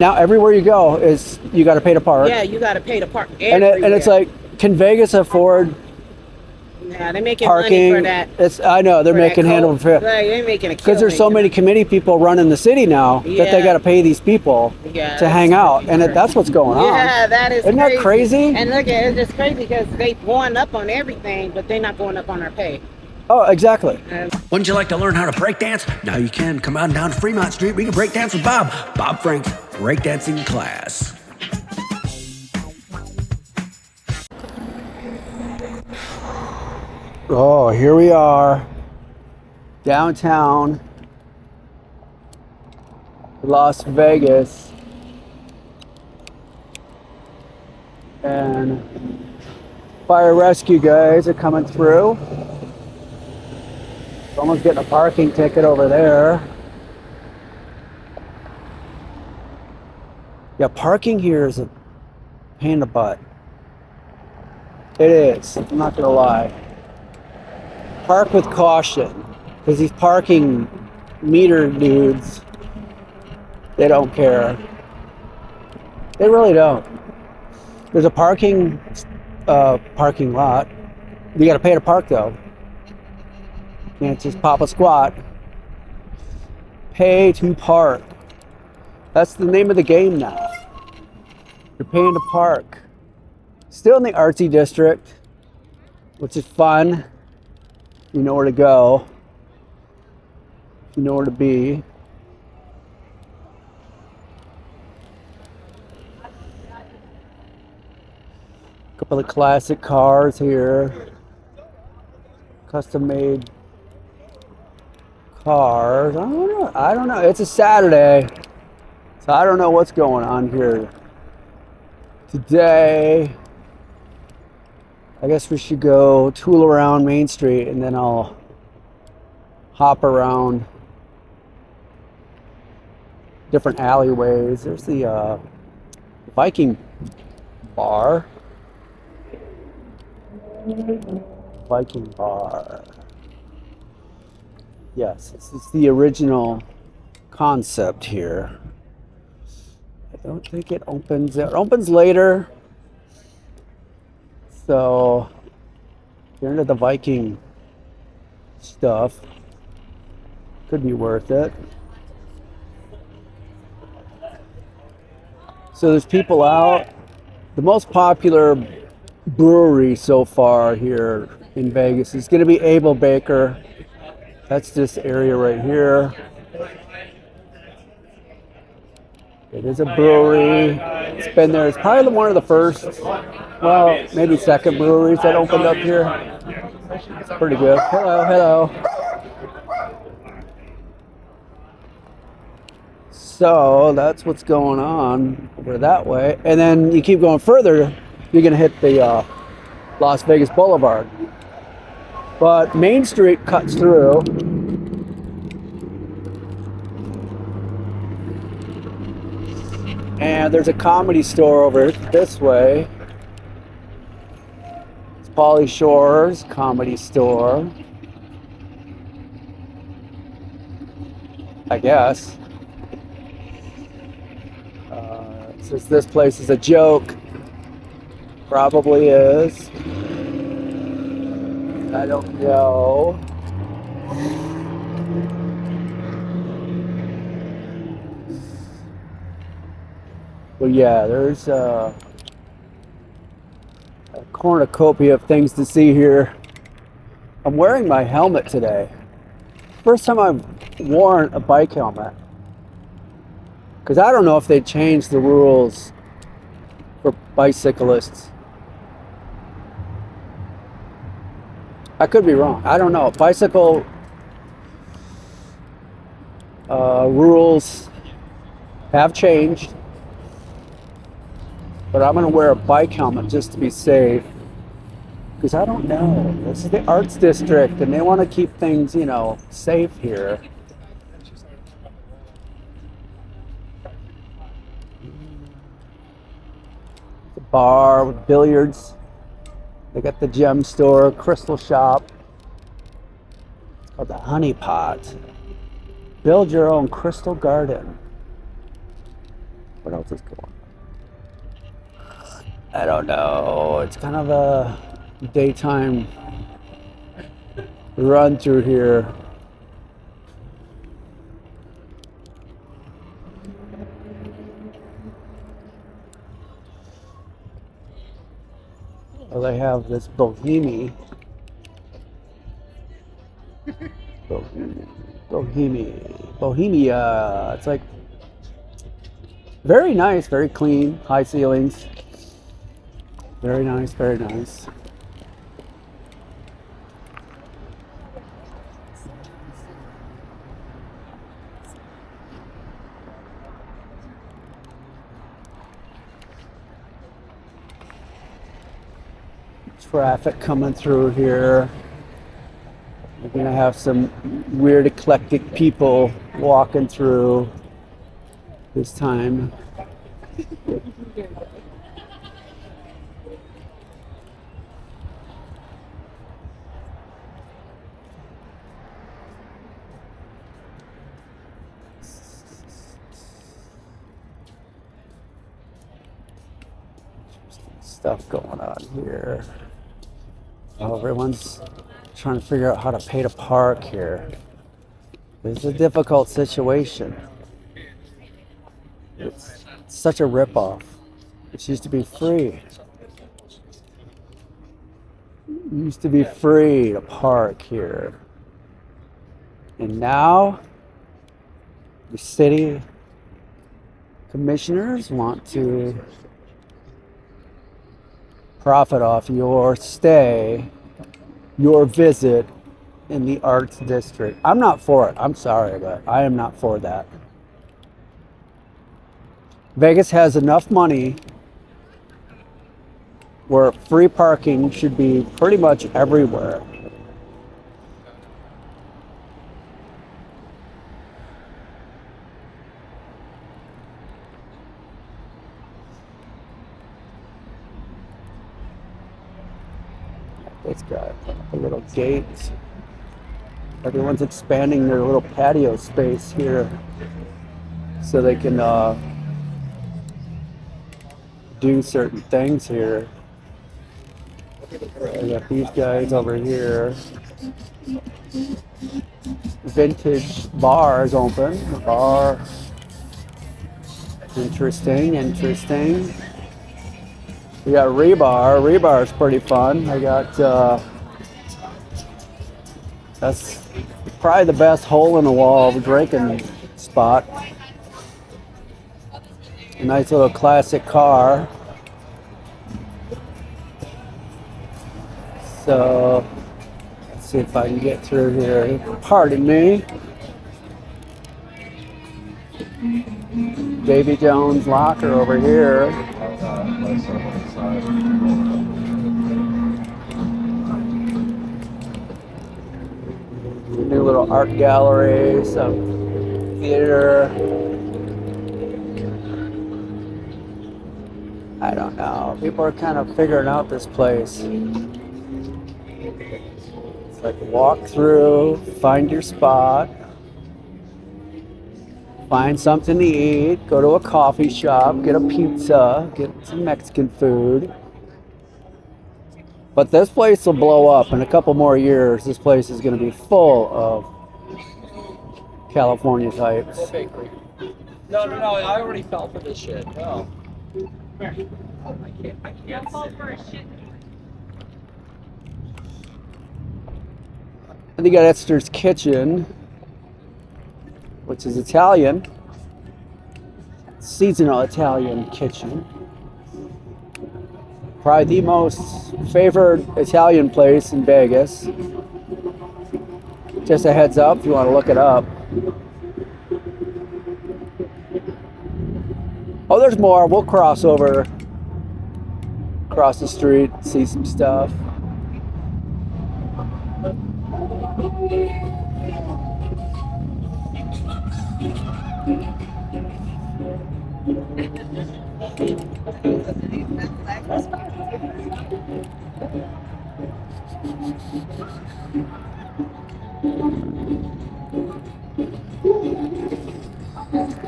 Now everywhere you go is you got to pay to park. Yeah, you got to pay to park and everywhere. it's like, can Vegas afford yeah, they're making parking? money for that. I know they're making handle for Like, they're making a because there's so many committee people running the city now that they got to pay these people to hang out, and that's what's going on. Yeah, that is. Isn't that crazy? And look, it's just crazy because they going up on everything, but they're not going up on our pay. Oh, exactly. Wouldn't you like to learn how to break dance? Now you can. Come on down to Fremont Street. We can break dance with Bob. Bob Frank's breakdancing class. Oh, here we are, downtown Las Vegas, and fire rescue guys are coming through. Someone's getting a parking ticket over there. Yeah, parking here is a pain in the butt. It is, I'm not gonna lie. Park with caution, because these parking meter dudes, they don't care. They really don't. There's a parking lot. You gotta pay to park though. Can't just pop a squat. Pay to park. That's the name of the game now. You're paying to park. Still in the artsy district, which is fun. You know where to go. You know where to be. A couple of classic cars here. Custom made cars. I don't know. It's a Saturday, so I don't know what's going on here today. I guess we should go tool around Main Street, and then I'll hop around different alleyways. There's the Viking bar. Viking bar. Yes, this is the original concept here. I don't think it opens. It opens later. So, if you're into the Viking stuff, could be worth it. So there's people out. The most popular brewery so far here in Vegas is going to be Able Baker. That's this area right here. It is a brewery. It's been there. It's probably one of the first, well, maybe second breweries that opened up here. It's pretty good. Hello, hello. So that's what's going on over that way. And then you keep going further, you're going to hit the Las Vegas Boulevard. But Main Street cuts through. And there's a Comedy Store over this way. It's Pauly Shore's Comedy Store, I guess. Since this place is a joke, probably is. I don't know. Well, yeah, there's a cornucopia of things to see here. I'm wearing my helmet today. First time I've worn a bike helmet. Because I don't know if they changed the rules for bicyclists. I could be wrong. I don't know. Bicycle rules have changed. But I'm going to wear a bike helmet just to be safe. Because I don't know. This is the Arts District, and they want to keep things, you know, safe here. The bar with billiards. They got the gem store, crystal shop. It's called the Honey Pot. Build your own crystal garden. What else is going on? I don't know. It's kind of a daytime run through here. Well, they have this Bohemia. Bohemia. It's like very nice, very clean, high ceilings. Very nice, very nice. Traffic coming through here. We're gonna have some weird eclectic people walking through this time. Stuff going on here. Oh, everyone's trying to figure out how to pay to park here. It's a difficult situation. It's such a ripoff. It used to be free. It used to be free to park here. And now the city commissioners want to profit off your stay, your visit in the arts district. I'm not for it. I'm sorry, but I am not for that. Vegas has enough money where free parking should be pretty much everywhere. It's got a little gate. Everyone's expanding their little patio space here so they can do certain things here. We got these guys over here. Vintage bar is open. The bar. Interesting. We got Rebar. Rebar's pretty fun. I got that's probably the best hole in the wall drinking spot. A nice little classic car. So let's see if I can get through here. Pardon me. Davy Jones locker over here. New little art gallery, some theater. I don't know. People are kind of figuring out this place. It's like walk through, find your spot, find something to eat, go to a coffee shop, get a pizza, get some Mexican food. But this place will blow up in a couple more years. This place is going to be full of California types. No, I already fell for this shit. No. I can't fall for a shit. And you got Esther's Kitchen, which is Italian. Seasonal Italian kitchen. Probably the most favored Italian place in Vegas. Just a heads up if you want to look it up. Oh, there's more. We'll cross over, across the street, see some stuff.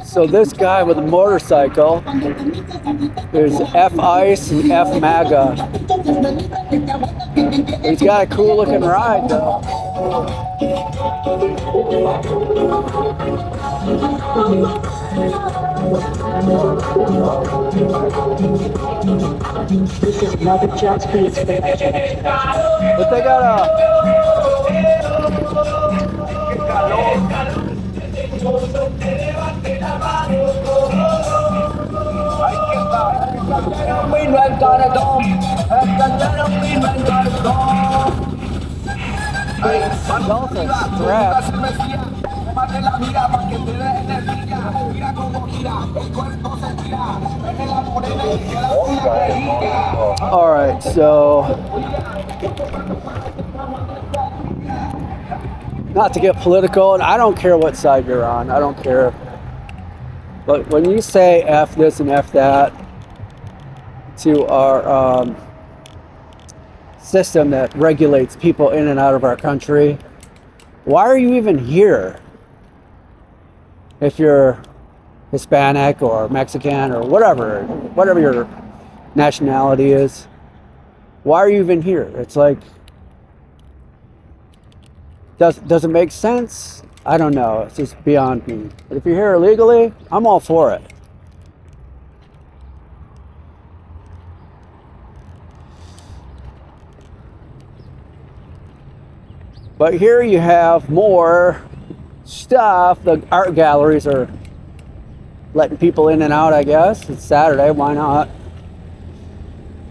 So this guy with a motorcycle, there's F Ice and F MAGA. He's got a cool looking ride though. This is another Just Beats production. But they got also straps. All right, so not to get political, and I don't care what side you're on. I don't care. But when you say F this and F that to our system that regulates people in and out of our country, why are you even here? If you're Hispanic or Mexican or whatever your nationality is, why are you even here? It's like, does it make sense? I don't know. It's just beyond me. But if you're here illegally, I'm all for it. But here you have more stuff. The art galleries are letting people in and out, I guess. It's Saturday, why not?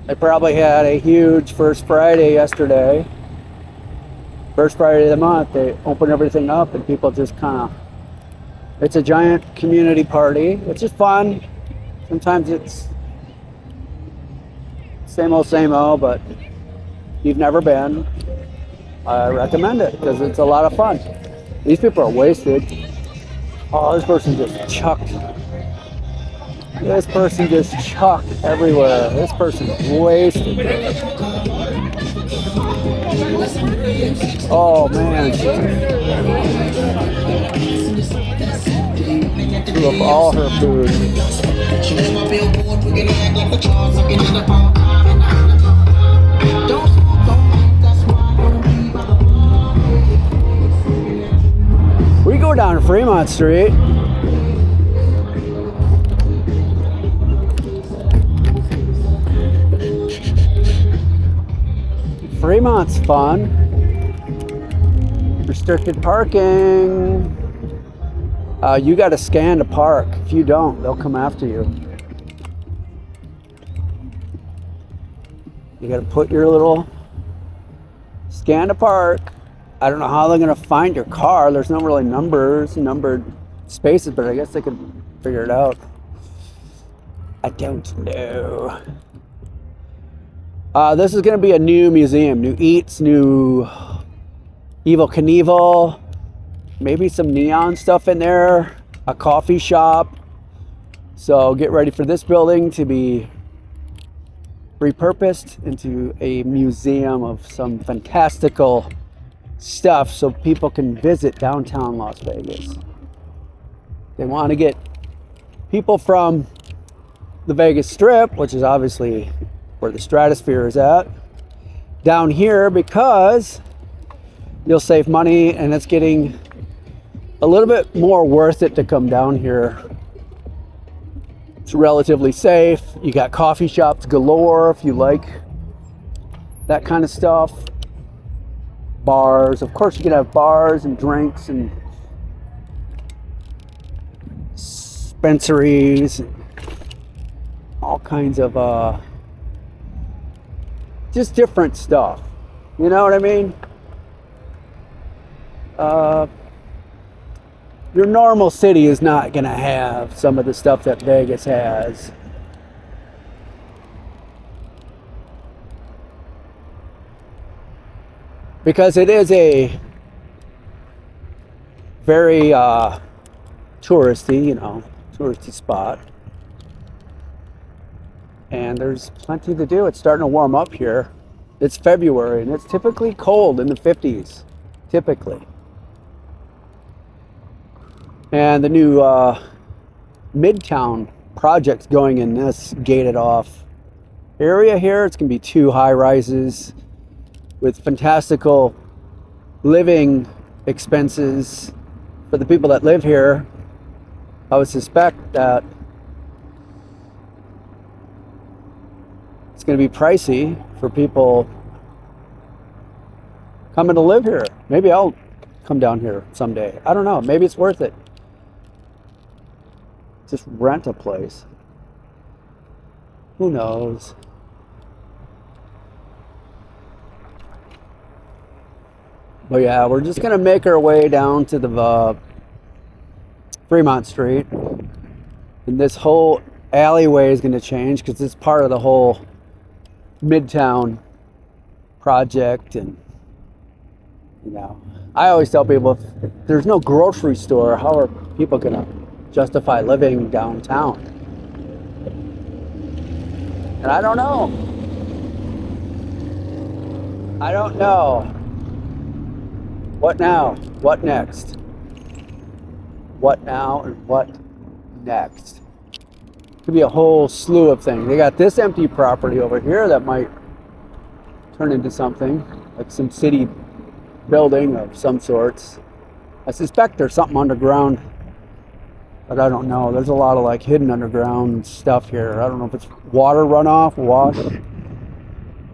They probably had a huge First Friday yesterday. First Friday of the month, they open everything up and people just kind of, it's a giant community party. It's just fun. Sometimes it's same old, but if you've never been, I recommend it because it's a lot of fun. These people are wasted. Oh, this person just chucked. This person just chucked everywhere. This person's wasted. Oh man. Threw up all her food. We go down Fremont Street. Fremont's fun. Restricted parking. You got to scan to park. If you don't, they'll come after you. You got to put your little scan to park. I don't know how they're going to find your car. There's no really numbered spaces, but I guess they could figure it out. I don't know. This is going to be a new museum. New Eats, new Evel Knievel. Maybe some neon stuff in there. A coffee shop. So get ready for this building to be repurposed into a museum of some fantastical stuff so people can visit downtown Las Vegas. They want to get people from the Vegas Strip, which is obviously where the Stratosphere is at, down here because you'll save money and it's getting a little bit more worth it to come down here. It's relatively safe. You got coffee shops galore if you like that kind of stuff. Bars, of course you can have bars and drinks and dispensaries and all kinds of just different stuff. You know what I mean? Your normal city is not gonna have some of the stuff that Vegas has. Because it is a very touristy, touristy spot. And there's plenty to do. It's starting to warm up here. It's February and it's typically cold in the 50s, typically. And the new Midtown projects going in this gated off area here. It's going to be 2 high rises with fantastical living expenses for the people that live here. I would suspect that it's going to be pricey for people coming to live here. Maybe I'll come down here someday. I don't know. Maybe it's worth it. Just rent a place. Who knows? But yeah, we're just gonna make our way down to the Fremont Street, and this whole alleyway is gonna change because it's part of the whole Midtown project. And you know, I always tell people, if there's no grocery store, how are people gonna justify living downtown? And I don't know. What now? What next? What now and what next? Could be a whole slew of things. They got this empty property over here that might turn into something, like some city building of some sorts. I suspect there's something underground, but I don't know. There's a lot of like hidden underground stuff here. I don't know if it's water runoff, wash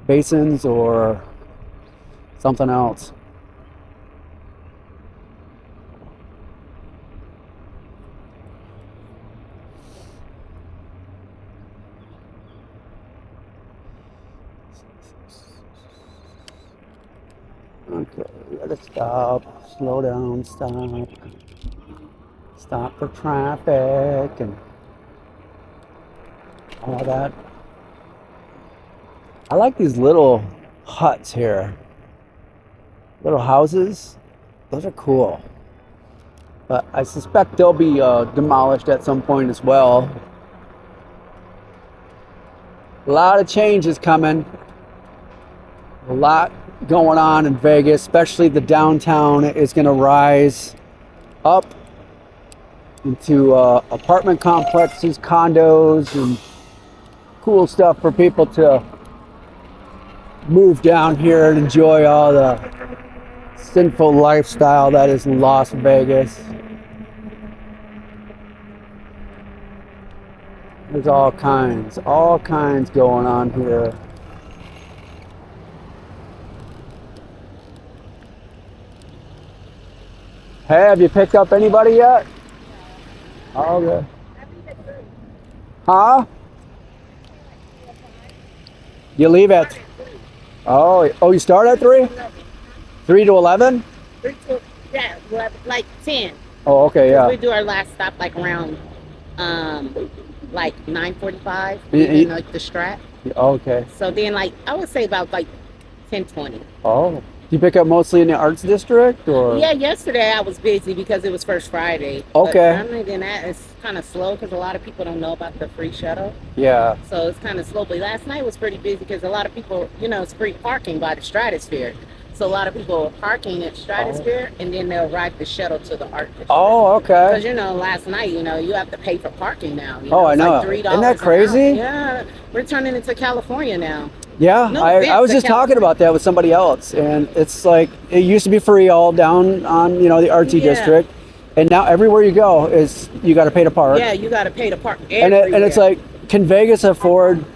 basins, or something else. Okay, we gotta stop, slow down, stop for traffic and all that. I like these little huts here, little houses. Those are cool, but I suspect they'll be demolished at some point as well. A lot of change is coming. A lot going on in Vegas, especially the downtown is going to rise up into apartment complexes, condos, and cool stuff for people to move down here and enjoy all the sinful lifestyle that is Las Vegas. There's all kinds going on here. Hey, have you picked up anybody yet? Oh, good. Huh? You leave at... Oh, you start at 3? 3 to 11? 3 to, yeah, like 10. Oh, okay, yeah. We do our last stop like around like 9:45, You- like the Strat. Okay. So then like I would say about like 10:20. Oh. Do you pick up mostly in the Arts District, or? Yeah, yesterday I was busy because it was First Friday. Okay. But other than that, it's kind of slow because a lot of people don't know about the free shuttle. Yeah. So it's kind of slow. But last night was pretty busy because a lot of people, it's free parking by the Stratosphere. So a lot of people are parking at Stratosphere and then they'll ride the shuttle to the Art District. Oh, okay. Because, last night, you have to pay for parking now. Oh, I it's know. Like $3 Isn't that an crazy? hour. Yeah. We're turning into California now. Yeah, No I offense was to just talking California. about that with somebody else, and it's like it used to be free all down on the RT Yeah. district, and now everywhere you go is you got to pay to park. Yeah, you got to pay to park and everywhere. it's like, can Vegas afford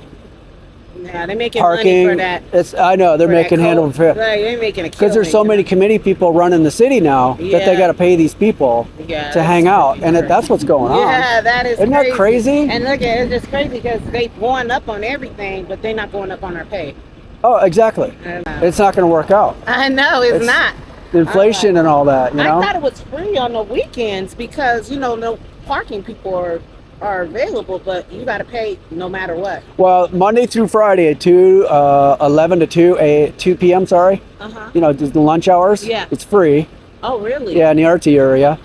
Yeah, they're making parking? money for that. I know they're for that making code. hand over fist They're making a because there's so many committee people running the city now that they Yeah. got to pay these people Yeah, to hang that's out, crazy. and that's what's going on. Yeah, that is Isn't that crazy? And look, it's just crazy because they going up on everything, but they're not going up on our pay. Oh, exactly. I know. It's not going to work out. I know it's not. Inflation and all that, I thought it was free on the weekends because no parking people are available, but you got to pay no matter what. Well, Monday through Friday at 11 to 2 p.m. Sorry. Just the lunch hours. Yeah. It's free. Oh, really? Yeah, in the RT area.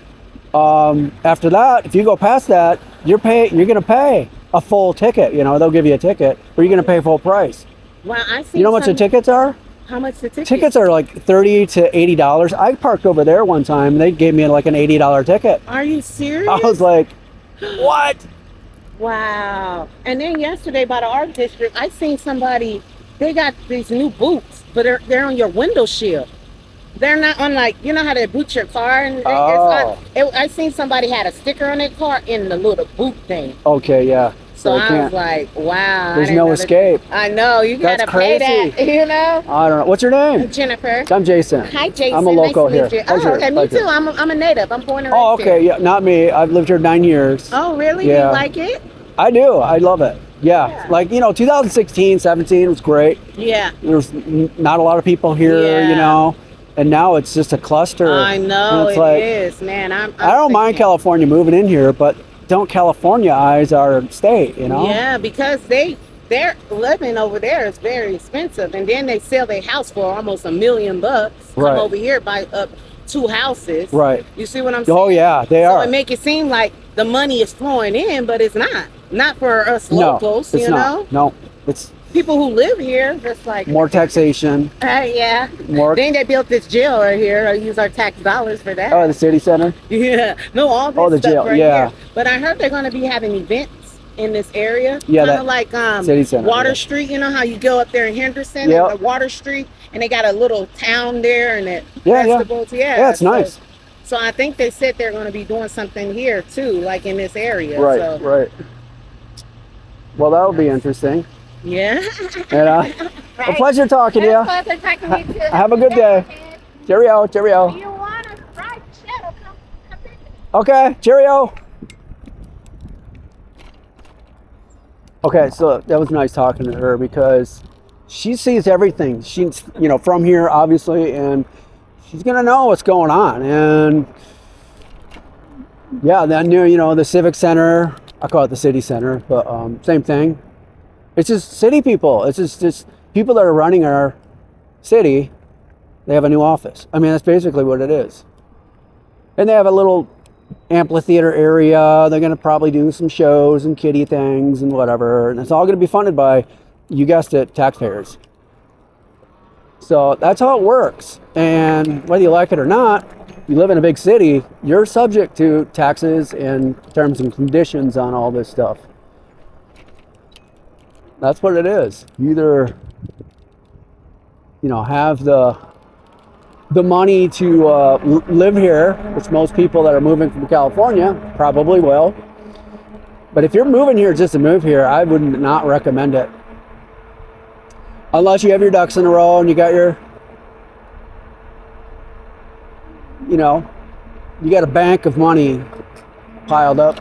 After that, if you go past that, you're gonna pay a full ticket. They'll give you a ticket, or you're gonna pay full price. Well, I see. You know how much the tickets are? How much the ticket? Tickets are like $30 to $80. I parked over there one time. They gave me like an $80 ticket. Are you serious? I was like, What? Wow. And then yesterday by the art district, I seen somebody, they got these new boots, but they're on your window shield. They're not on, like, you know how they boot your car? And I seen somebody had a sticker on their car in the little boot thing. Okay, yeah. So they I can't- was like, wow. I There's didn't no know escape. I know, you That's gotta pay that, crazy. you know? I don't know. What's your name? Jennifer. I'm Jason. Hi, Jason. I'm a local nice to meet here. You. Pleasure, Oh, okay, me pleasure. too. I'm a native. I'm born and raised Oh, okay. here. Yeah, not me. I've lived here 9 years. Oh, really? Yeah. You like it? I do. I love it. Yeah. Yeah. Like, 2016, 17 was great. Yeah. There's not a lot of people here, Yeah. and now it's just a cluster. I know And it's it like, is, man. I'm I don't mind thinking- California moving in here, but don't Californiaize our state, Yeah, because they're living over there is very expensive, and then they sell their house for almost $1 million. Come Right. over here, buy up 2 houses. Right. You see what I'm saying? Oh, yeah, they So are. it make it seem like the money is flowing in, but it's not. Not for us No, locals, it's you not. know. No, it's People who live here, just like more taxation, yeah. more. Then they built this jail right here. I use our tax dollars for that. Oh, the city center. Yeah, no, all this Oh, the stuff jail, right yeah. here. But I heard they're going to be having events in this area. Yeah, kind that of like city center, Water yeah. Street. You know how you go up there in Henderson Yep. and the Water Street, and they got a little town there and it Yeah, yeah. festivals. Yeah, Yeah, it's so- nice. So I think they said they're going to be doing something here too, like in this area. Right, So, right. Well, that would be interesting. yeah. And a pleasure talking to you. Pleasure talking to you too. Have a good day. Cheerio, cheerio. You want to ride the shuttle? Come pick it. Okay, cheerio. Okay, so that was nice talking to her because she sees everything. She's, from here, obviously, and she's gonna know what's going on. And yeah, then the civic center. I call it the city center, but same thing. It's just city people. It's just people that are running our city. They have a new office. I mean, that's basically what it is. And they have a little amphitheater area. They're going to probably do some shows and kiddie things and whatever. And it's all going to be funded by, you guessed it, taxpayers. So that's how it works. And whether you like it or not, you live in a big city, you're subject to taxes and terms and conditions on all this stuff. That's what it is. You either, have the money to live here, which most people that are moving from California probably will. But if you're moving here just to move here, I would not recommend it. Unless you have your ducks in a row and you got your, you got a bank of money piled up.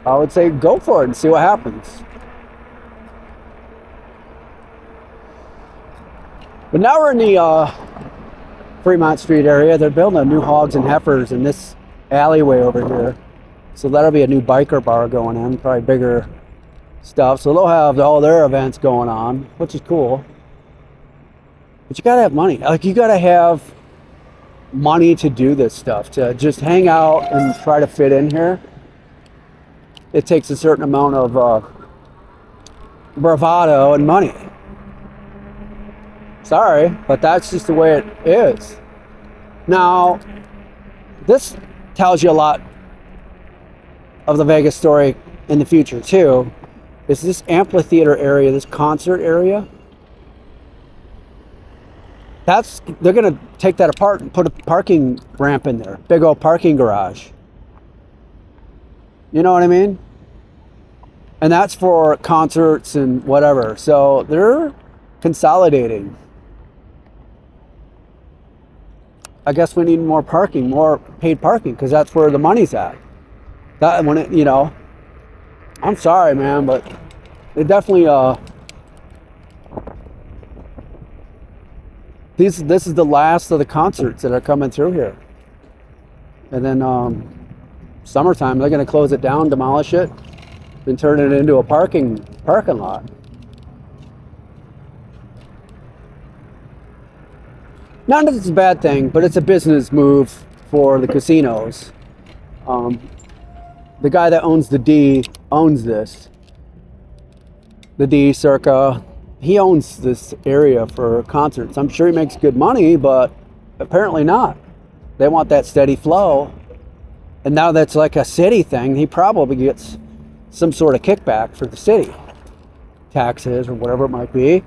I would say go for it and see what happens. But now we're in the Fremont Street area. They're building a new Hogs and Heifers in this alleyway over here. So that'll be a new biker bar going in, probably bigger stuff. So they'll have all their events going on, which is cool. But you gotta have money. Like, you gotta have money to do this stuff, to just hang out and try to fit in here. It takes a certain amount of bravado and money. Sorry, but that's just the way it is. Now, this tells you a lot of the Vegas story in the future too. Is this amphitheater area, this concert area? They're gonna take that apart and put a parking ramp in there, big old parking garage. You know what I mean? And that's for concerts and whatever. So they're consolidating. I guess we need more parking, more paid parking, because that's where the money's at. That when it, I'm sorry, man, but it definitely this is the last of the concerts that are coming through here. And then summertime, they're going to close it down, demolish it, and turn it into a parking lot. Not that it's a bad thing, but it's a business move for the casinos. The guy that owns the D owns this. The D Circa, he owns this area for concerts. I'm sure he makes good money, but apparently not. They want that steady flow. And now that's like a city thing. He probably gets some sort of kickback for the city. Taxes or whatever it might be.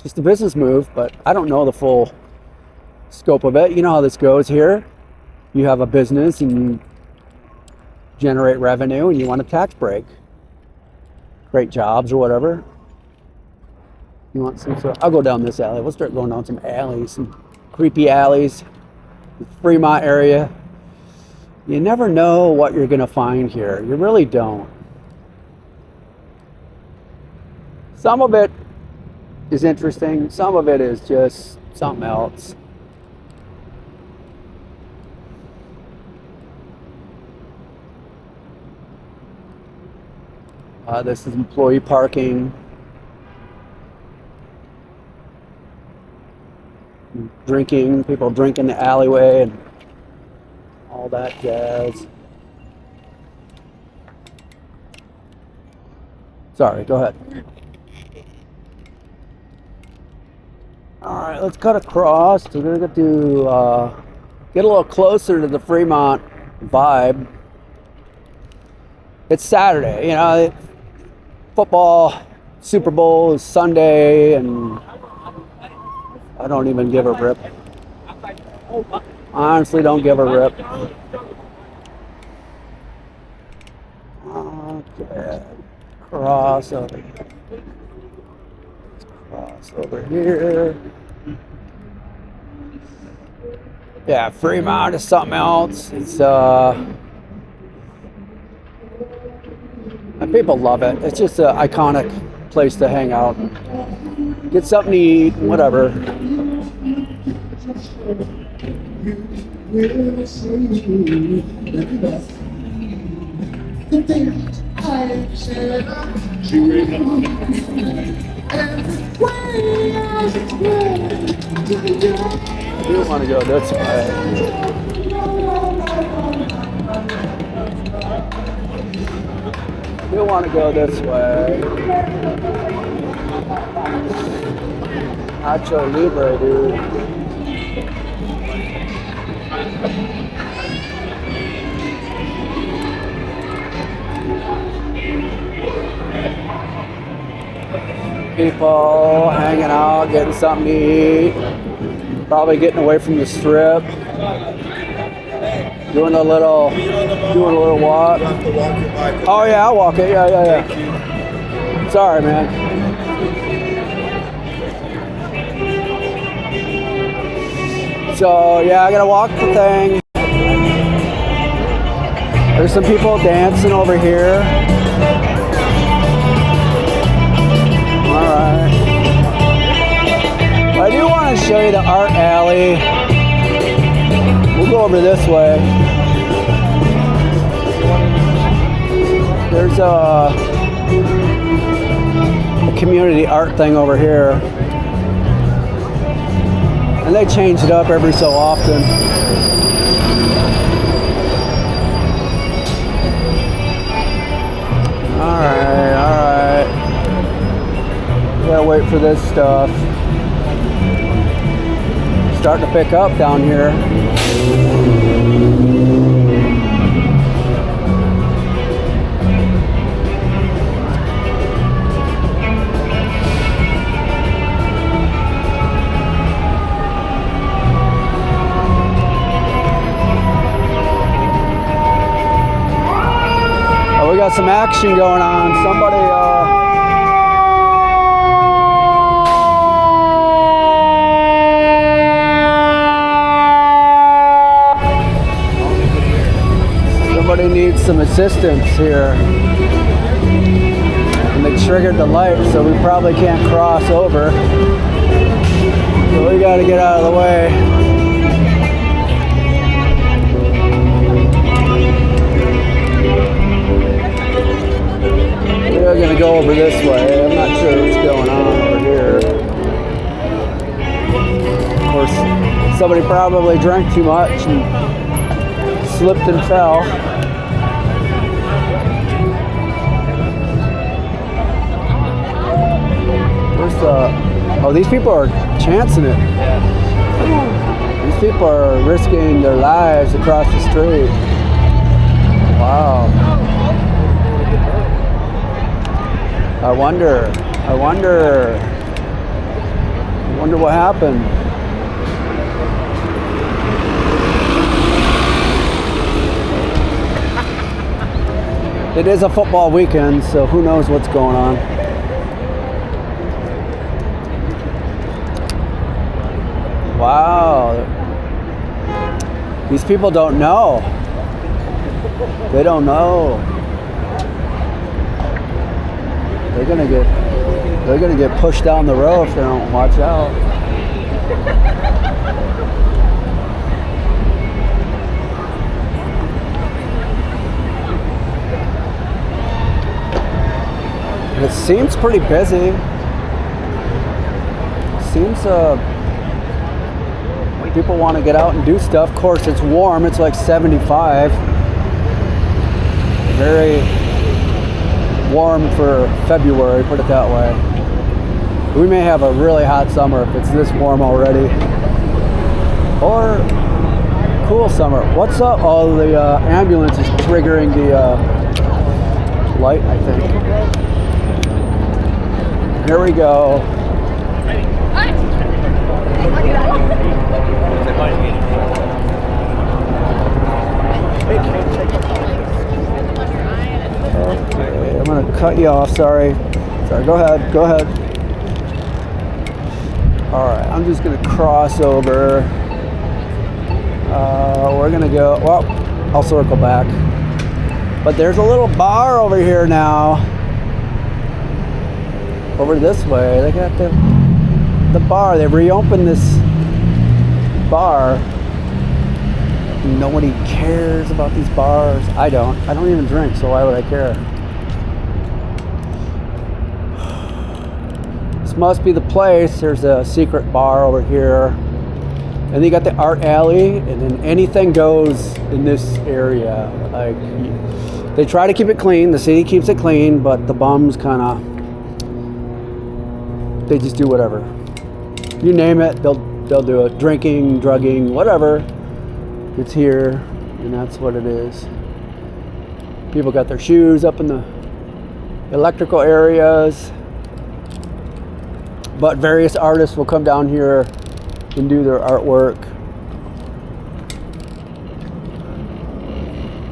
Just a business move, but I don't know the full scope of it. You know how this goes here. You have a business and you generate revenue and you want a tax break. Great jobs or whatever. You want some sort. I'll go down this alley. We'll start going down some alleys, some creepy alleys. Fremont area. You never know what you're gonna find here. You really don't. Some of it is interesting. Some of it is just something else. This is employee parking. Drinking, people drink in the alleyway and all that jazz. Sorry, go ahead. Alright, let's cut across. We're gonna get to get a little closer to the Fremont vibe. It's Saturday, you know, football, Super Bowl is Sunday, and I don't even give a rip. I honestly don't give a rip. Okay, cross over. Cross over here. Yeah, Fremont is something else. It's and people love it. It's just an iconic place to hang out. Get something to eat, whatever. We don't want to go this way. We don't want to go this way. Nacho Libre, dude. People hanging out, getting something to eat. Probably getting away from the strip. Doing a little walk. Oh yeah, I'll walk it. Yeah. Sorry, man. So yeah, I gotta walk the thing. There's some people dancing over here. Alright. I do want to show you the art alley. We'll go over this way. There's a community art thing over here. And they change it up every so often. Alright. Gotta wait for this stuff. Starting to pick up down here. Oh, we got some action going on. Somebody needs some assistance here. And they triggered the light, so we probably can't cross over. So we gotta get out of the way. We're gonna go over this way. I'm not sure what's going on over here. Of course, somebody probably drank too much and slipped and fell. Oh, these people are chancing it. These people are risking their lives across the street. Wow. I wonder what happened. It is a football weekend, so who knows what's going on. Wow. These people don't know. They don't know. They're gonna get pushed down the road if they don't watch out. It seems pretty busy. Seems people want to get out and do stuff. Of course, it's warm. It's like 75. Very warm for February, put it that way. We may have a really hot summer if it's this warm already. Or cool summer. What's up? Oh, the ambulance is triggering the light, I think. Here we go. Okay, I'm gonna cut you off. Sorry. Go ahead. All right, I'm just gonna cross over. We're gonna go. Well, I'll circle back. But there's a little bar over here now. Over this way, they got the bar. They reopened this bar. Nobody cares about these bars. I don't even drink, so why would I care? This must be the place. There's a secret bar over here. And then you got the art alley, and then anything goes in this area. Like, they try to keep it clean. The city keeps it clean, but the bums kind of, they just do whatever. You name it, they'll do it. Drinking, drugging, whatever. It's here, and that's what it is. People got their shoes up in the electrical areas. But various artists will come down here and do their artwork.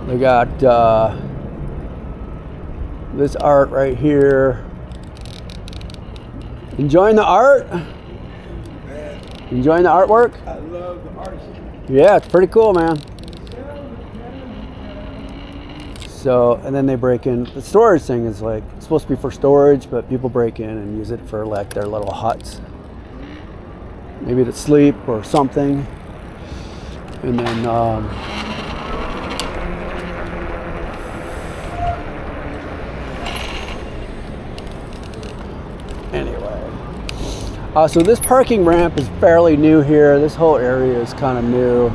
They got this art right here. Enjoying the art? Enjoying the artwork? I love the artistry. Yeah, it's pretty cool, man. So, and then they break in. The storage thing is like, it's supposed to be for storage, but people break in and use it for like their little huts. Maybe to sleep or something. And then, anyway. So this parking ramp is fairly new here. This whole area is kind of new.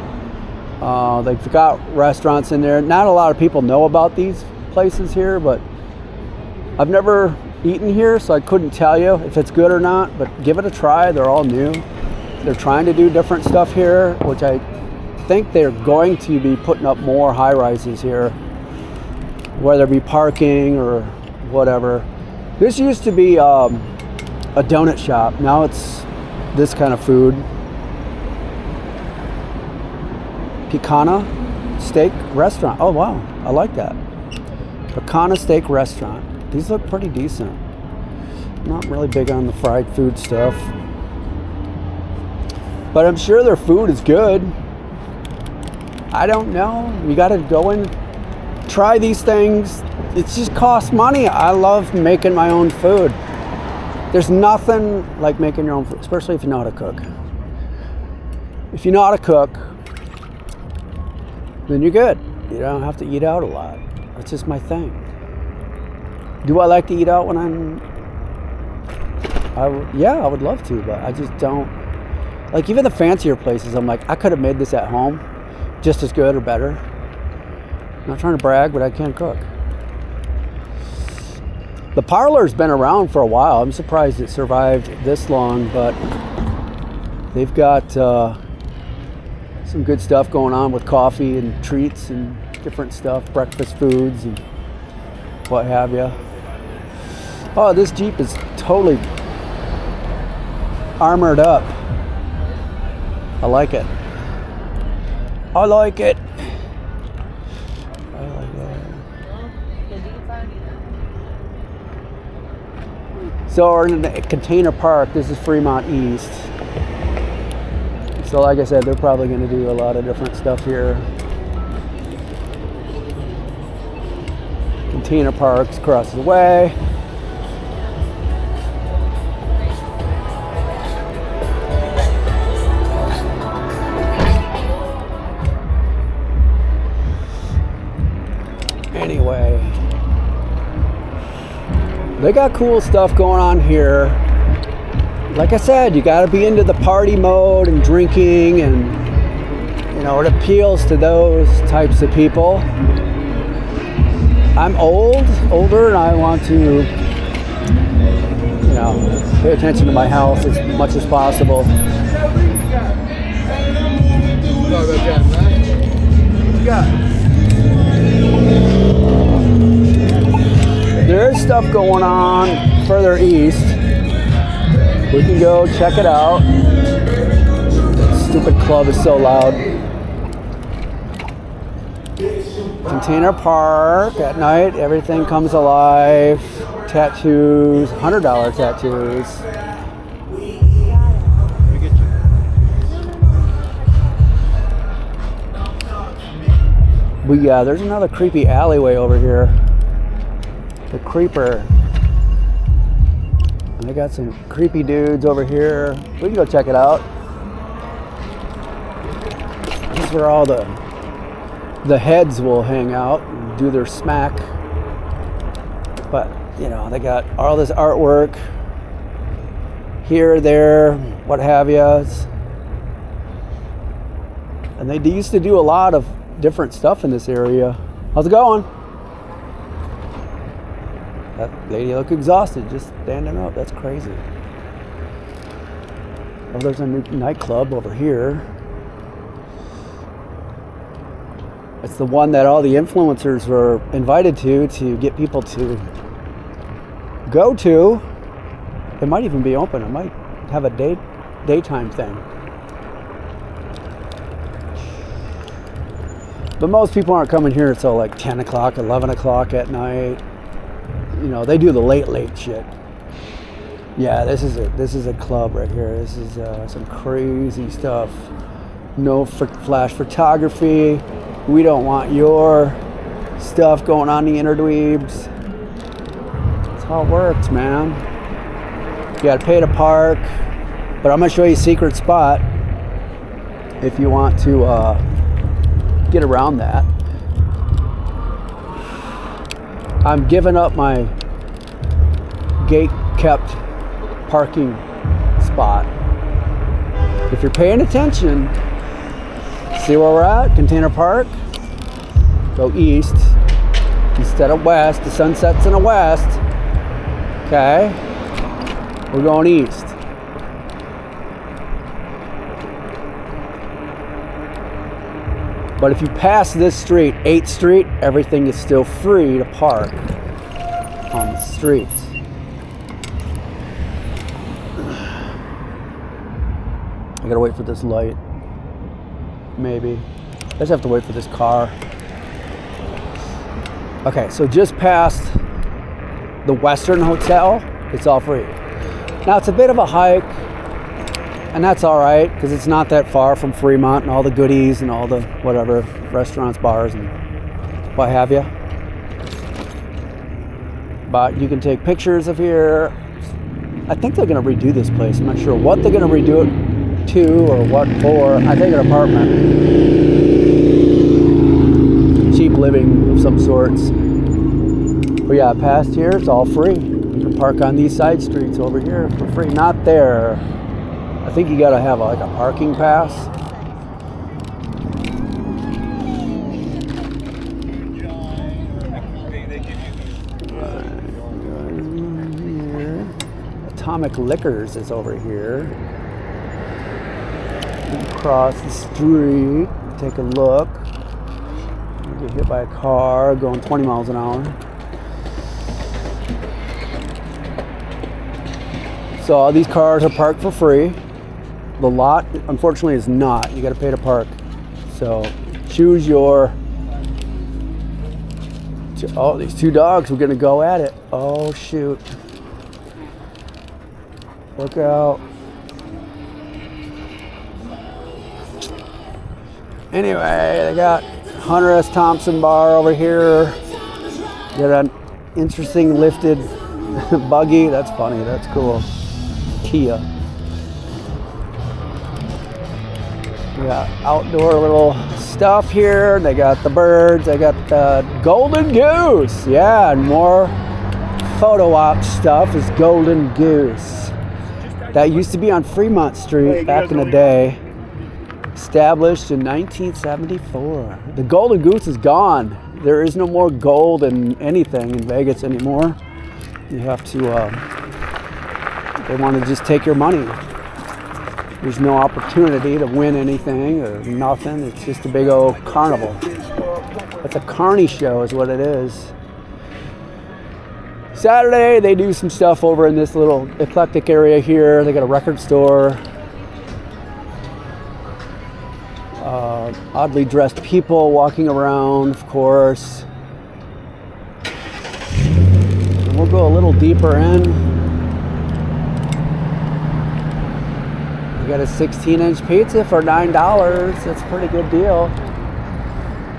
They've got restaurants in there. Not a lot of people know about these places here, but I've never eaten here, so I couldn't tell you if it's good or not, but give it a try. They're all new. They're trying to do different stuff here, which I think they're going to be putting up more high-rises here, whether it be parking or whatever. This used to be a donut shop. Now it's this kind of food. Picana Steak Restaurant. Oh wow, I like that. Picana Steak Restaurant. These look pretty decent. I'm not really big on the fried food stuff, but I'm sure their food is good. I don't know. You got to go and try these things. It just costs money. I love making my own food. There's nothing like making your own food, especially if you know how to cook. If you know how to cook, then you're good. You don't have to eat out a lot. That's just my thing. Do I like to eat out when yeah, I would love to, but I just don't. Like even the fancier places, I'm like, I could have made this at home just as good or better. I'm not trying to brag, but I can cook. The parlor's been around for a while. I'm surprised it survived this long, but they've got some good stuff going on with coffee and treats and different stuff, breakfast foods and what have you. Oh, this Jeep is totally armored up. I like it. I like it. I like it. So we're in the container park. This is Fremont East. So like I said, they're probably going to do a lot of different stuff here. Container parks across the way. Anyway, they got cool stuff going on here. Like I said, you got to be into the party mode and drinking, and you know, it appeals to those types of people. I'm older, and I want to, you know, pay attention to my health as much as possible. There's stuff going on further east. We can go check it out. That stupid club is so loud. Container park at night, everything comes alive. Tattoos, $100 tattoos. But yeah, there's another creepy alleyway over here. The Creeper. And they got some creepy dudes over here. We can go check it out. This is where all the heads will hang out and do their smack. But, you know, they got all this artwork here, there, what have you. And they used to do a lot of different stuff in this area. How's it going? That lady looked exhausted just standing up. That's crazy. Oh, there's a new nightclub over here. It's the one that all the influencers were invited to get people to go to. It might even be open. It might have a daytime thing. But most people aren't coming here until like 10 o'clock, 11 o'clock at night. You know, they do the late shit. Yeah, this is a club right here. This is some crazy stuff. No flash photography. We don't want your stuff going on the interdweebs. That's how it works, man. You gotta pay to park. But I'm gonna show you a secret spot if you want to get around that. I'm giving up my gate-kept parking spot. If you're paying attention, see where we're at? Container Park. Go east instead of west. The sun sets in the west. Okay. We're going east. But if you pass this street, 8th Street, everything is still free to park on the streets. I gotta wait for this light. Maybe. I just have to wait for this car. Okay, so just past the Western Hotel, it's all free. Now it's a bit of a hike, and that's all right because it's not that far from Fremont and all the goodies and all the whatever restaurants, bars, and what have you. But you can take pictures of here. I think they're going to redo this place. I'm not sure what they're going to redo it to or what for. I think an apartment. Cheap living of some sorts. But yeah, past here, it's all free. You can park on these side streets over here for free. Not there. I think you gotta have like a parking pass. Atomic Liquors is over here. Across the street, take a look. Over hit by a car going 20 miles an hour. So all these cars are parked for free. The lot, unfortunately, is not. You got to pay to park. So choose your... Oh, these two dogs were going to go at it. Oh, shoot. Look out. Anyway, they got Hunter S. Thompson bar over here. Got an interesting lifted buggy. That's funny. That's cool. Kia. We got outdoor little stuff here. They got the birds. They got the golden goose. Yeah, and more photo op stuff is golden goose. That used to be on Fremont Street back in the day. Established in 1974. The golden goose is gone. There is no more gold in anything in Vegas anymore. You have to, they want to just take your money. There's no opportunity to win anything or nothing. It's just a big old carnival. It's a carny show is what it is. Saturday, they do some stuff over in this little eclectic area here. They got a record store. Oddly dressed people walking around, of course. And we'll go a little deeper in. We got a 16-inch pizza for $9. That's a pretty good deal.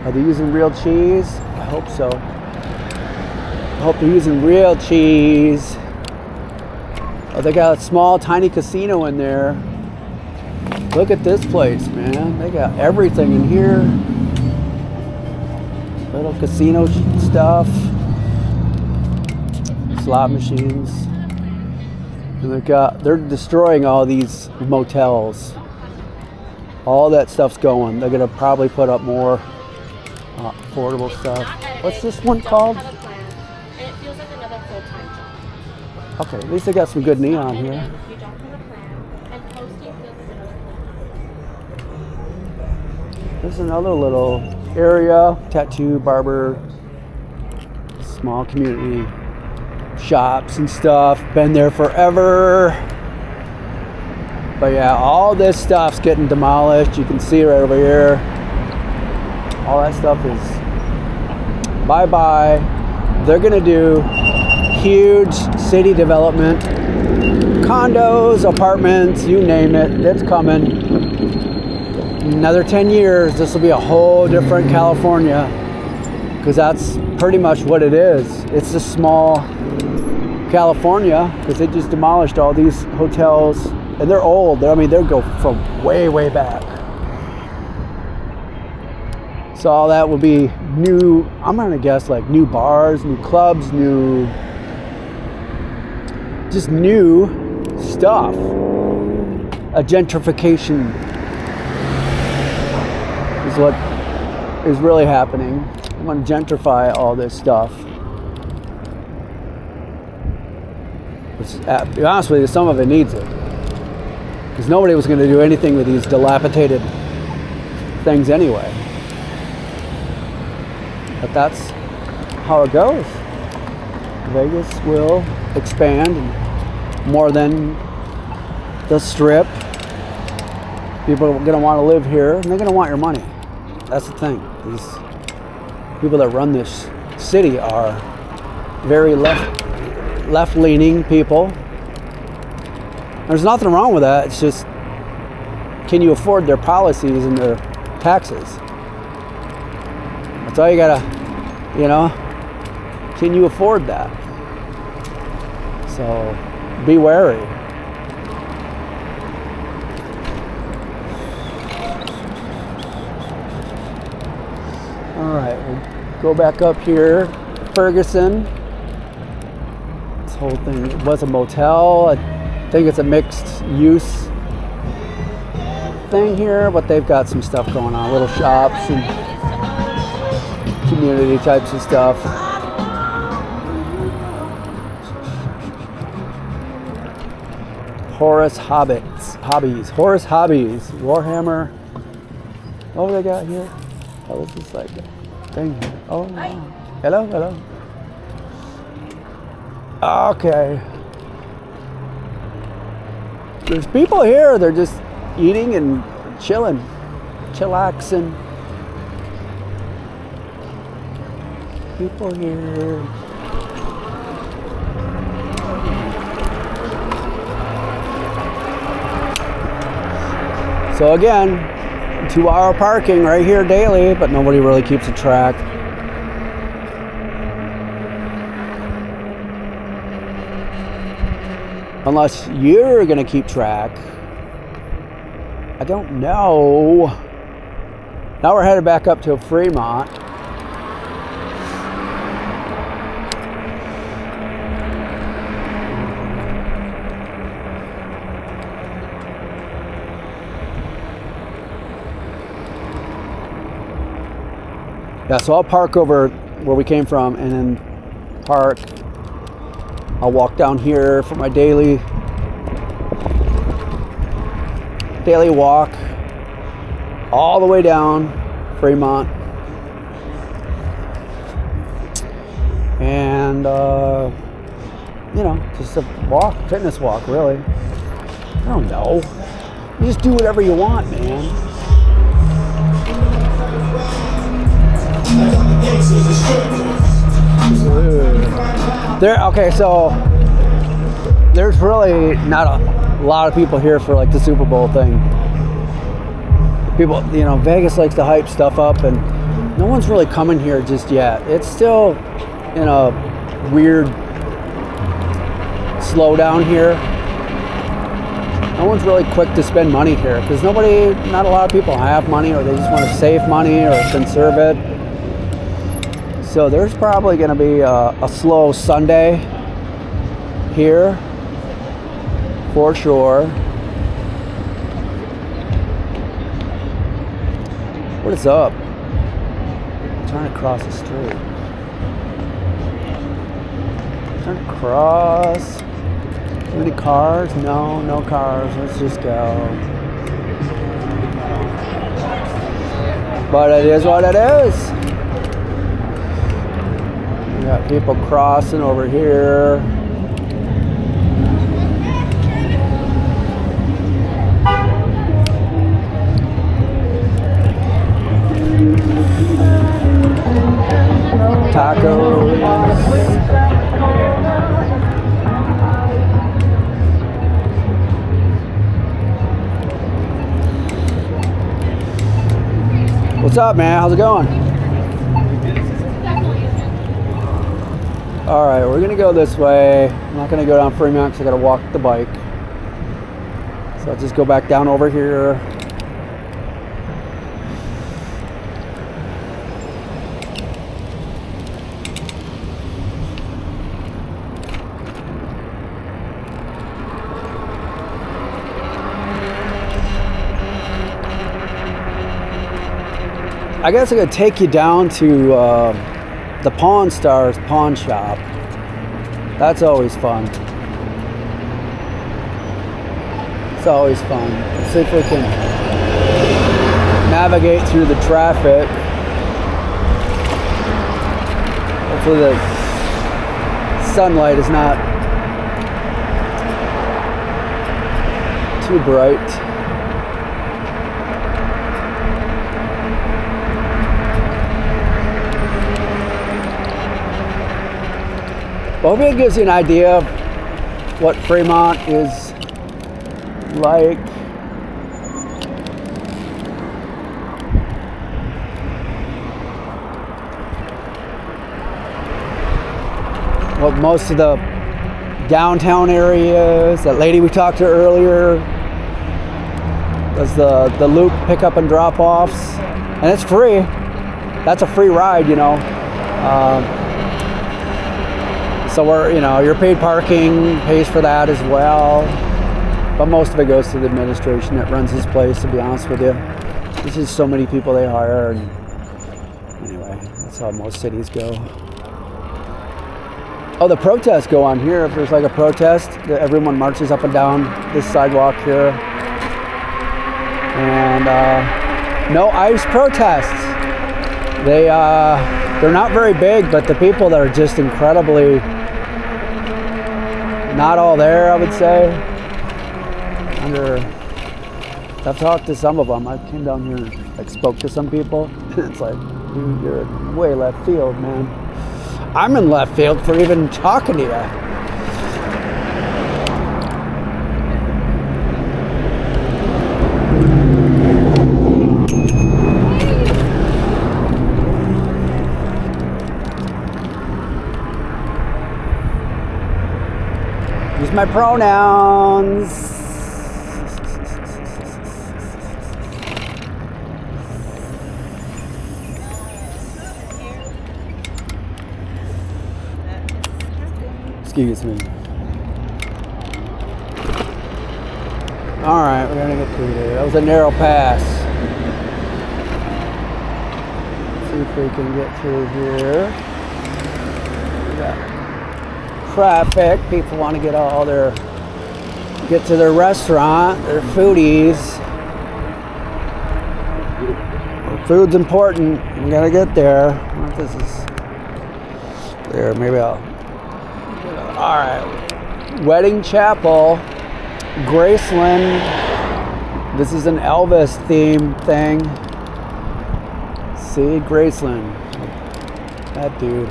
Are they using real cheese? I hope so. I hope they're using real cheese. Oh, they got a small, tiny casino in there. Look at this place, man. They got everything in here. Little casino stuff. Slot machines. And they're destroying all these motels. All that stuff's going. They're gonna probably put up more affordable stuff. What's this one called? It feels like another full-time job. Okay, at least they got some good neon here. You don't have a plan, and posting feels like another full-time. There's another little area, tattoo, barber, small community shops and stuff. Been there forever. But yeah, all this stuff's getting demolished. You can see right over here. All that stuff is bye-bye. They're gonna do huge city development, condos, apartments, you name it, it's coming. Another 10 years, this will be a whole different California, because that's pretty much what it is. It's a small California, because they just demolished all these hotels, and they're old. I mean, they go from way, way back. So all that will be new, I'm gonna guess like new bars, new clubs, just new stuff. A gentrification is what is really happening. I'm gonna gentrify all this stuff. Which, to be honest with you, some of it needs it. Because nobody was gonna do anything with these dilapidated things anyway. But that's how it goes. Vegas will expand more than the Strip. People are going to want to live here, and they're going to want your money. That's the thing. These people that run this city are very left-leaning people. There's nothing wrong with that. It's just, can you afford their policies and their taxes? That's all you gotta, can you afford that? So be wary. All right, we'll go back up here. Ferguson. This whole thing was a motel. I think it's a mixed use thing here, but they've got some stuff going on, little shops and community types of stuff. Horus Hobbies, Horus Hobbies, Warhammer. What have they got here? Oh, this is like thing. Oh, hello, hello. Okay. There's people here. They're just eating and chilling, chillaxing. People here. So again, 2-hour parking right here daily, but nobody really keeps a track. Unless you're gonna keep track. I don't know. Now we're headed back up to Fremont. Yeah, so I'll park over where we came from and then park. I'll walk down here for my daily walk all the way down Fremont. And, you know, just a walk, fitness walk, really. I don't know. You just do whatever you want, man. Okay, so there's really not a lot of people here for like the Super Bowl thing. People, you know, Vegas likes to hype stuff up, and no one's really coming here just yet. It's still in a weird slowdown here. No one's really quick to spend money here because not a lot of people have money, or they just want to save money or conserve it. So there's probably going to be a slow Sunday here for sure. What is up? I'm trying to cross the street. Trying to cross. Too many cars? No cars. Let's just go. But it is what it is. We got people crossing over here. Tacos. What's up, man? How's it going? All right, we're gonna go this way. I'm not gonna go down Fremont because I gotta walk the bike. So I'll just go back down over here. I guess I could take you down to the Pawn Stars pawn shop. That's always fun. It's always fun. Let's see if we can navigate through the traffic. Hopefully the sunlight is not too bright. Well, hopefully it gives you an idea of what Fremont is like. What most of the downtown areas, that lady we talked to earlier, does the loop pickup and drop offs, and it's free. That's a free ride, you know. So your paid parking pays for that as well. But most of it goes to the administration that runs this place, to be honest with you. There's just so many people they hire, and anyway, that's how most cities go. Oh, the protests go on here. If there's like a protest, everyone marches up and down this sidewalk here. And no ICE protests. They're not very big, but the people that are just incredibly not all there, I would say. I've talked to some of them. I came down here and like spoke to some people. It's like, dude, you're way left field, man. I'm in left field for even talking to you. Use my pronouns. Excuse me. Alright, we're gonna get through there. That was a narrow pass. Let's see if we can get through here. We got traffic. People want to get to their restaurant. They're foodies. Food's important. We gotta get there. I don't know if this is there. Maybe I'll. Alright. Wedding Chapel, Graceland. This is an Elvis theme thing. See, Graceland. That dude.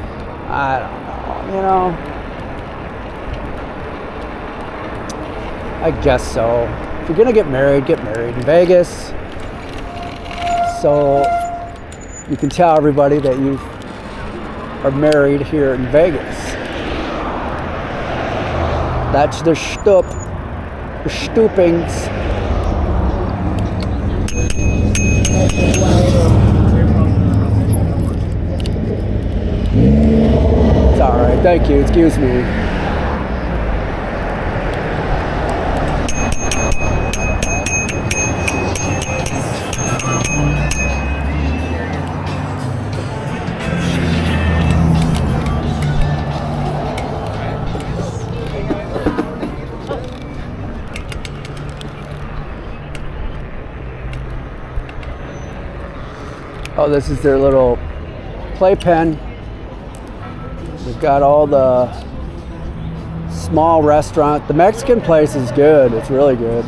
I don't know. You know. I guess so. If you're gonna get married in Vegas. So you can tell everybody that you are married here in Vegas. That's the stoopings. It's alright, thank you, excuse me. Oh, this is their little playpen. They've got all the small restaurant. The Mexican place is good. It's really good.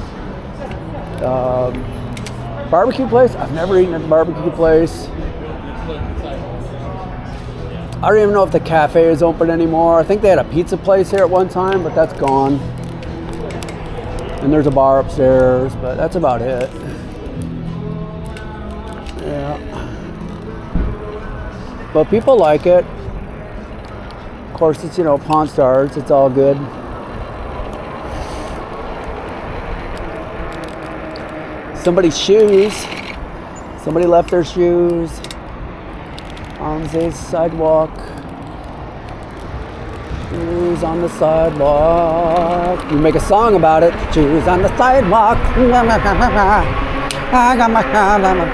Barbecue place. I've never eaten at the barbecue place. I don't even know if the cafe is open anymore. I think they had a pizza place here at one time, but that's gone. And there's a bar upstairs, but that's about it. Yeah. But people like it. Of course, it's, Pawn Stars. It's all good. Somebody's shoes. Somebody left their shoes on the sidewalk. Shoes on the sidewalk. You make a song about it. Shoes on the sidewalk. I got my sidewalk.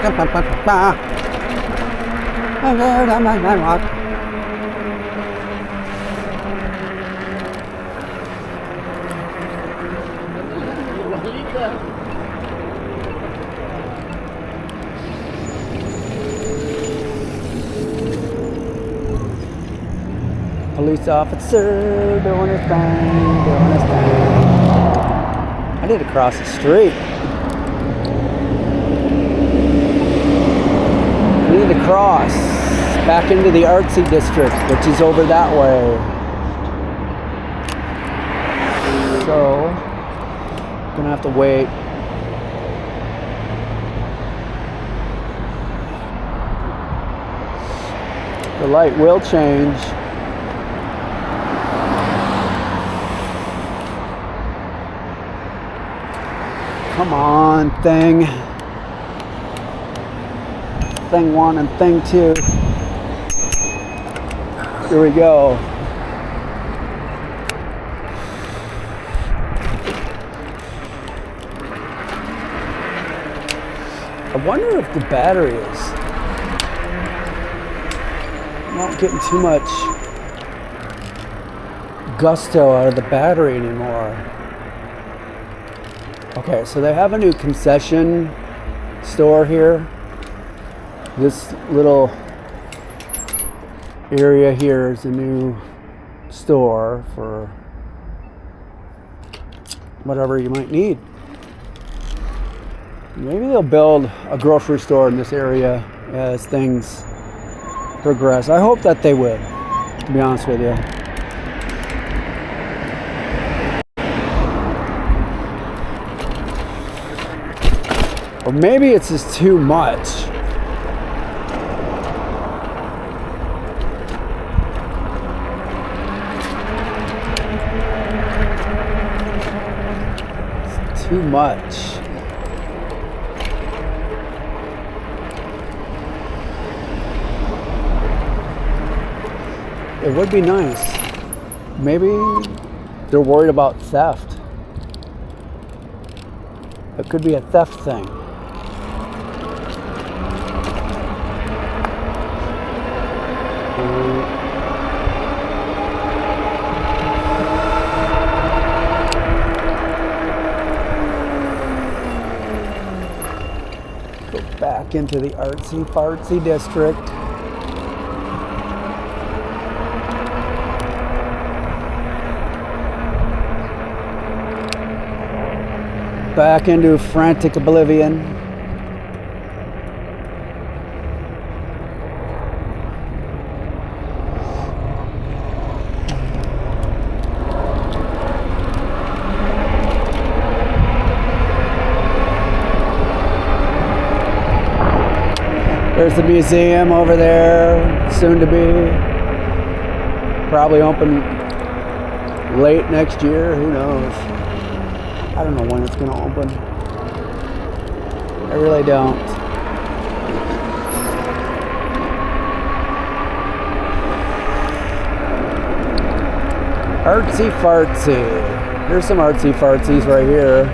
Police officer doing his thing, I need to cross the street. I need to cross back into the artsy district, which is over that way. So, gonna have to wait. The light will change. Come on, thing. Thing 1 and thing 2. Here we go. I wonder if the battery is not getting too much gusto out of the battery anymore. Okay, so they have a new concession store here. This little area here is a new store for whatever you might need. Maybe they'll build a grocery store in this area as things progress. I hope that they would, to be honest with you. Or maybe it's just too much. It's too much. It would be nice. Maybe they're worried about theft. It could be a theft thing. Go back into the artsy fartsy district. Back into frantic oblivion. There's the museum over there, soon to be. Probably open late next year, who knows. I don't know when it's going to open. I really don't. Artsy fartsy. Here's some artsy fartsies right here.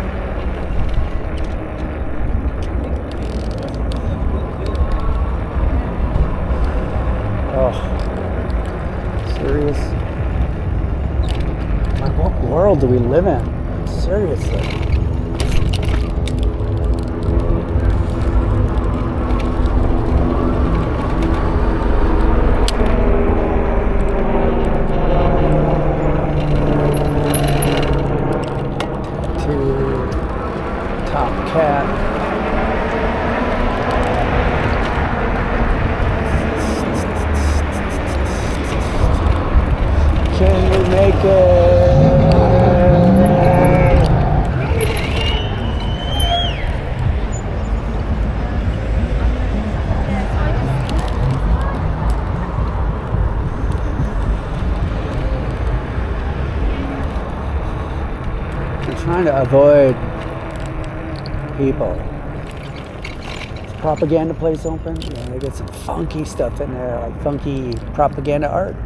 Oh, serious? Like, what world do we live in? Seriously. To Top Cat. Can you make it? Trying to avoid people. Is propaganda place open? Yeah, they get some funky stuff in there, like funky propaganda art.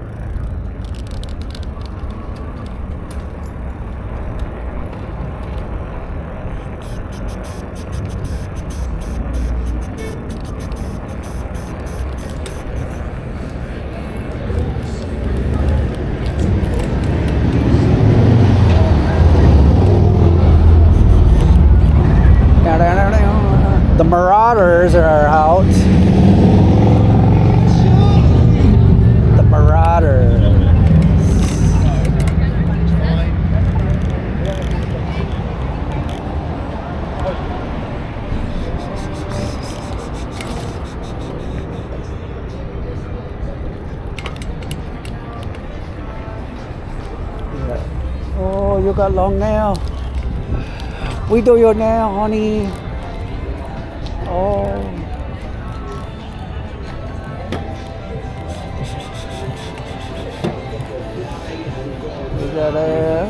The Marauders are out. The Marauders. Yeah. Oh, you got long nail. We do your nail, honey. Oh. Is that there?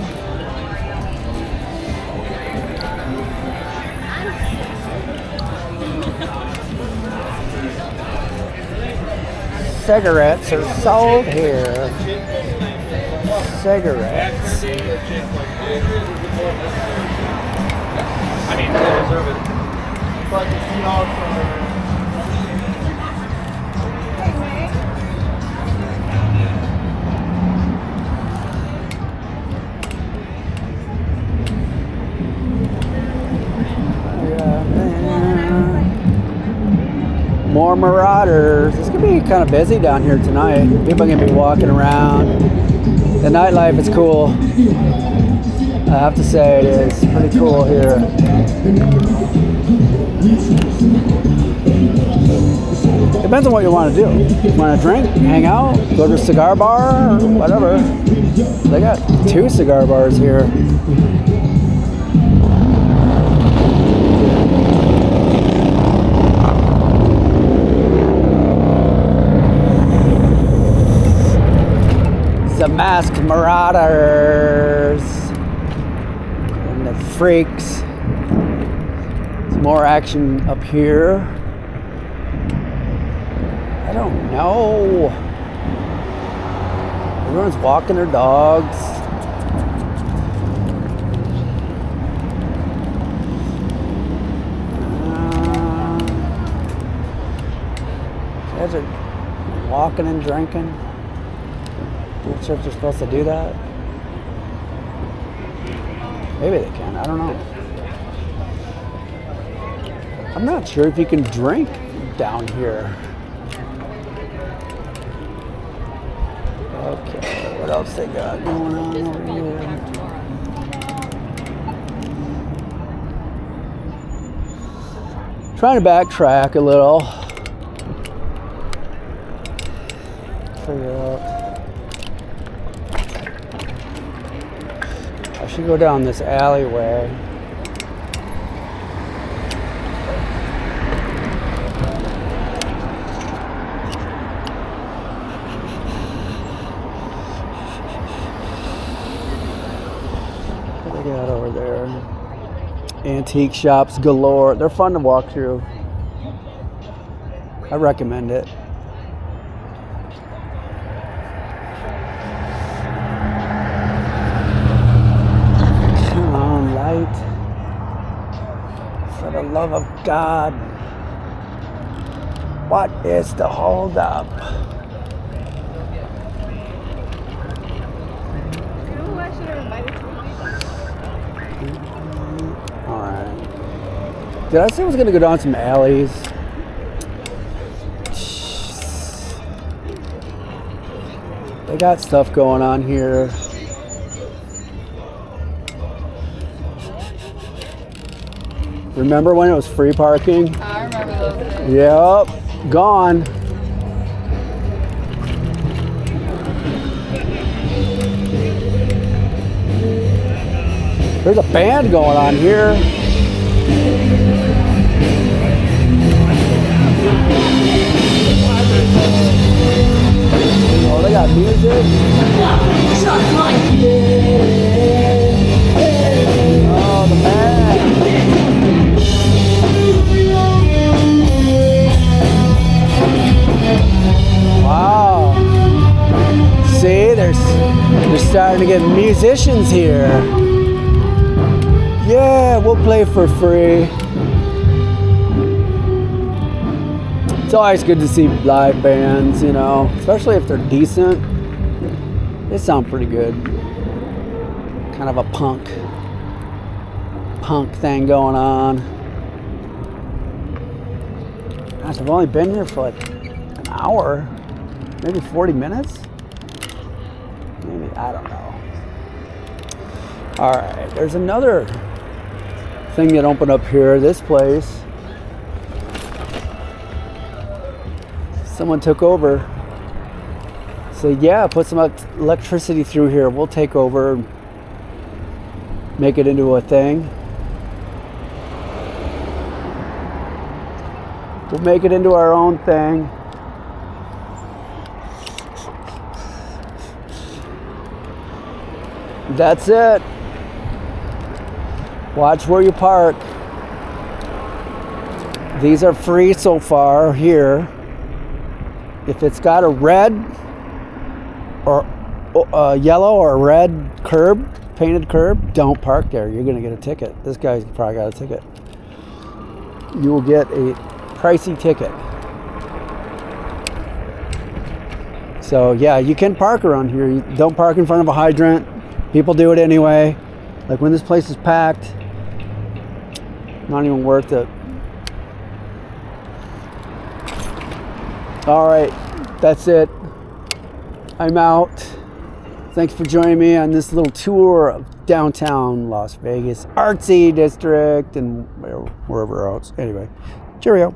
Cigarettes are sold here. Cigarettes. I mean, they deserve it. But more Marauders. This could should be kind of busy down here tonight. People are gonna be walking around. The nightlife is cool. I have to say it is pretty cool here. Depends on what you want to do. You want to drink, hang out, go to a cigar bar, or whatever. They got 2 cigar bars here. The masked marauders and the freaks. Some more action up here. I don't know. Everyone's walking their dogs. Guys are walking and drinking. Not sure if they're supposed to do that. Maybe they can. I don't know. I'm not sure if you can drink down here. Okay, what else they got going on over here? Trying to backtrack a little. Figure out. I should go down this alleyway. What do they got over there? Antique shops galore. They're fun to walk through. I recommend it. For the love of God, what is the hold up? Alright. Did I say I was gonna go down some alleys? They got stuff going on here. Remember when it was free parking? I remember those days. Yep, gone. There's a band going on here. Oh, they got music. Oh, the band. Wow. See, they're starting to get musicians here. Yeah, we'll play for free. It's always good to see live bands, you know, especially if they're decent. They sound pretty good. Kind of a punk thing going on. Gosh, I've only been here for like an hour, maybe 40 minutes. Maybe, I don't know. All right, there's another thing that opened up here. This place, someone took over. Said, yeah, put some electricity through here. We'll take over, make it into a thing. We'll make it into our own thing. That's it. Watch where you park. These are free so far here. If it's got a red or a yellow or red curb, painted curb, don't park there. You're gonna get a ticket. This guy's probably got a ticket. You will get a pricey ticket. So yeah, you can park around here. You don't park in front of a hydrant. People do it anyway. Like when this place is packed, not even worth it. All right, that's it. I'm out. Thanks for joining me on this little tour of downtown Las Vegas, artsy district, and wherever else. Anyway, cheerio.